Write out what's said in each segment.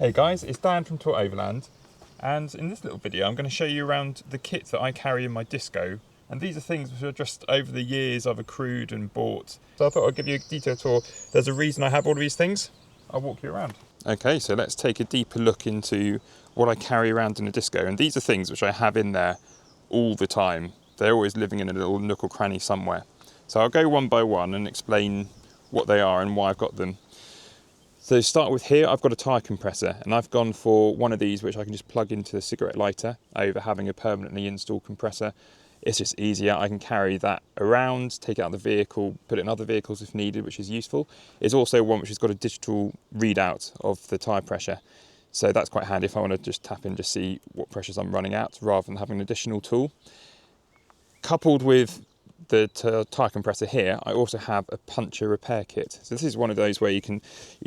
Hey guys, it's Dan from Torr Overland, and in this little video I'm going to show you around the kit that I carry in my disco, and these are things which are just over the years I've accrued and bought. So I thought I'd give you a detailed tour. There's a reason I have all of these things. I'll walk you around. Okay, so let's take a deeper look into what I carry around in a disco, and these are things which I have in there all the time. They're always living in a little nook or cranny somewhere. So I'll go one by one and explain what they are and why I've got them. So to start with here, I've got a tyre compressor, and I've gone for one of these which I can just plug into a cigarette lighter over having a permanently installed compressor. It's just easier. I can carry that around, take it out of the vehicle, put it in other vehicles if needed, which is useful. It's also one which has got a digital readout of the tyre pressure. So that's quite handy if I want to just tap in to see what pressures I'm running at rather than having an additional tool. Coupled with the tyre compressor here, I also have a puncture repair kit. So this is one of those where you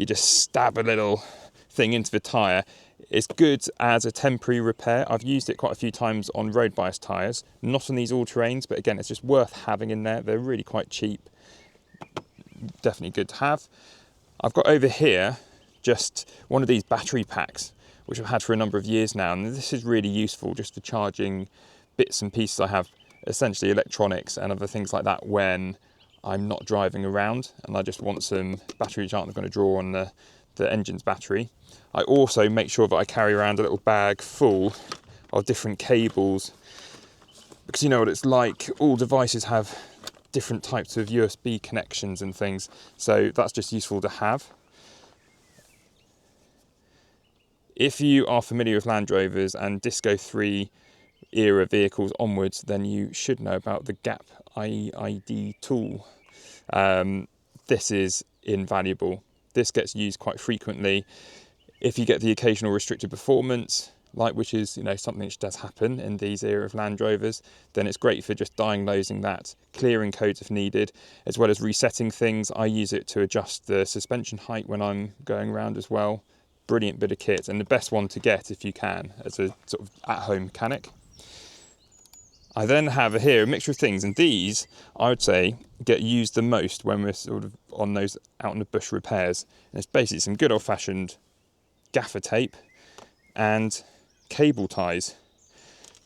just stab a little thing into the tyre. It's good as a temporary repair. I've used it quite a few times on road bias tyres, not on these all-terrains, but again, it's just worth having in there. They're really quite cheap. Definitely good to have. I've got over here just one of these battery packs, which I've had for a number of years now, and this is really useful just for charging bits and pieces I have, essentially electronics and other things like that, when I'm not driving around and I just want some battery which aren't going to draw on the engine's battery. I also make sure that I carry around a little bag full of different cables, because you know what it's like, all devices have different types of USB connections and things, so that's just useful to have. If you are familiar with Land Rovers and Disco 3 era vehicles onwards, then you should know about the gap IED tool. This is invaluable. This gets used quite frequently. If you get the occasional restricted performance, which is something which does happen in these era of Land Rovers, then it's great for just diagnosing that, clearing codes if needed, as well as resetting things. I use it to adjust the suspension height when I'm going around as well. Brilliant bit of kit, and the best one to get if you can as a sort of at-home mechanic. I then have here a mixture of things, and these, I would say, get used the most when we're sort of on those out in the bush repairs. And it's basically some good old-fashioned gaffer tape and cable ties.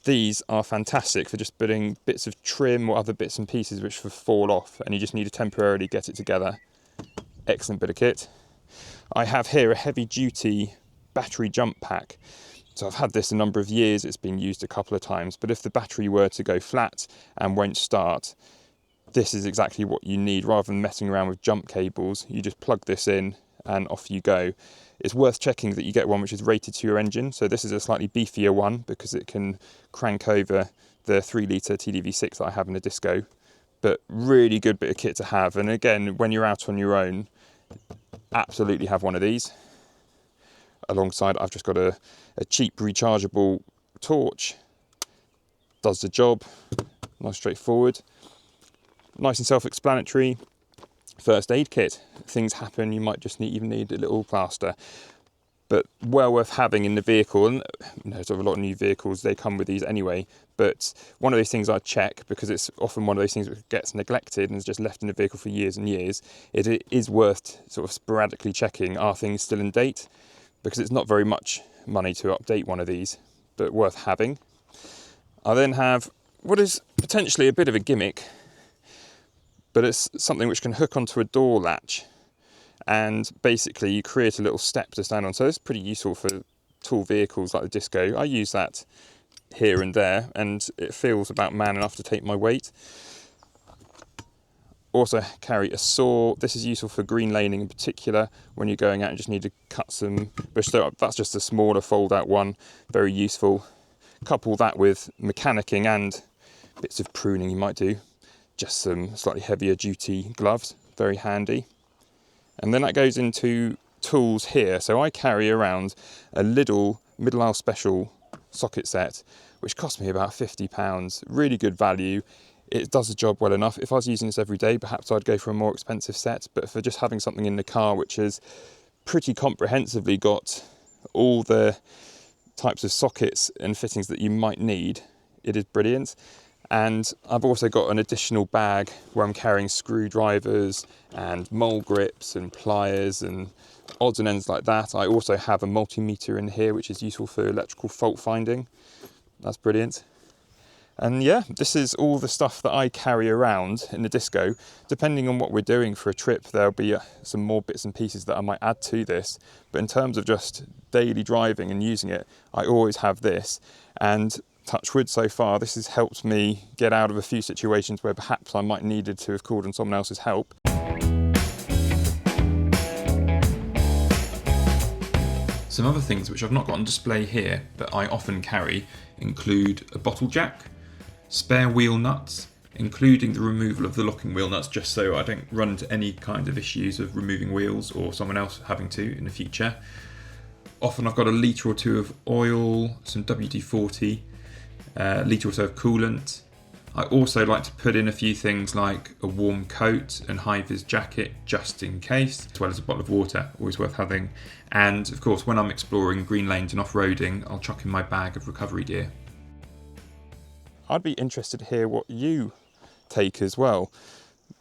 These are fantastic for just putting bits of trim or other bits and pieces which fall off, and you just need to temporarily get it together. Excellent bit of kit. I have here a heavy-duty battery jump pack. So I've had this a number of years, it's been used a couple of times, but if the battery were to go flat and won't start, this is exactly what you need. Rather than messing around with jump cables, you just plug this in and off you go. It's worth checking that you get one which is rated to your engine. So this is a slightly beefier one because it can crank over the 3-litre TDV6 that I have in the Disco, but really good bit of kit to have. And again, when you're out on your own, absolutely have one of these. Alongside, I've just got a cheap rechargeable torch. Does the job, nice straightforward. Nice and self-explanatory. First aid kit. Things happen, you might just even need a little plaster. But well worth having in the vehicle, and sort of a lot of new vehicles, they come with these anyway. But one of those things I check, because it's often one of those things that gets neglected and is just left in the vehicle for years and years, it is worth sort of sporadically checking, are things still in date? Because it's not very much money to update one of these, but worth having. I then have what is potentially a bit of a gimmick, but it's something which can hook onto a door latch, and basically you create a little step to stand on. So it's pretty useful for tall vehicles like the Disco. I use that here and there, and it feels about man enough to take my weight. Also carry a saw. This is useful for green laning in particular, when you're going out and just need to cut some bush. So that's just a smaller fold out one, very useful. Couple that with mechanicking and bits of pruning you might do. Just some slightly heavier duty gloves, very handy. And then that goes into tools here. So I carry around a Lidl middle aisle special socket set, which cost me about £50. Really good value. It does the job well enough. If I was using this every day, perhaps I'd go for a more expensive set, but for just having something in the car which has pretty comprehensively got all the types of sockets and fittings that you might need, it is brilliant. And I've also got an additional bag where I'm carrying screwdrivers and mole grips and pliers and odds and ends like that. I also have a multimeter in here, which is useful for electrical fault finding. That's brilliant. And yeah, this is all the stuff that I carry around in the Disco. Depending on what we're doing for a trip, there'll be some more bits and pieces that I might add to this. But in terms of just daily driving and using it, I always have this. And touch wood, so far, this has helped me get out of a few situations where perhaps I might needed to have called on someone else's help. Some other things which I've not got on display here but I often carry include a bottle jack, spare wheel nuts, including the removal of the locking wheel nuts just so I don't run into any kind of issues of removing wheels or someone else having to in the future. Often I've got a litre or two of oil, some WD-40, a litre or so of coolant. I also like to put in a few things like a warm coat and high-vis jacket just in case, as well as a bottle of water, always worth having. And of course, when I'm exploring green lanes and off-roading, I'll chuck in my bag of recovery gear. I'd be interested to hear what you take as well,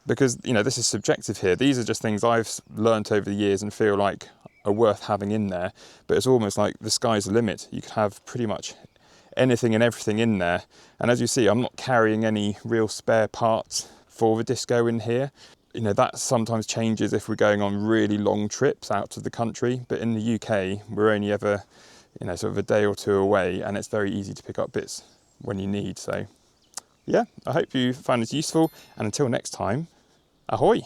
because this is subjective here. These are just things I've learnt over the years and feel like are worth having in there, but it's almost like the sky's the limit. You could have pretty much anything and everything in there. And as you see, I'm not carrying any real spare parts for the Disco in here. That sometimes changes if we're going on really long trips out to the country, but in the UK, we're only ever, sort of a day or two away, and it's very easy to pick up bits when you need. So yeah, I hope you found this useful, and until next time, ahoy!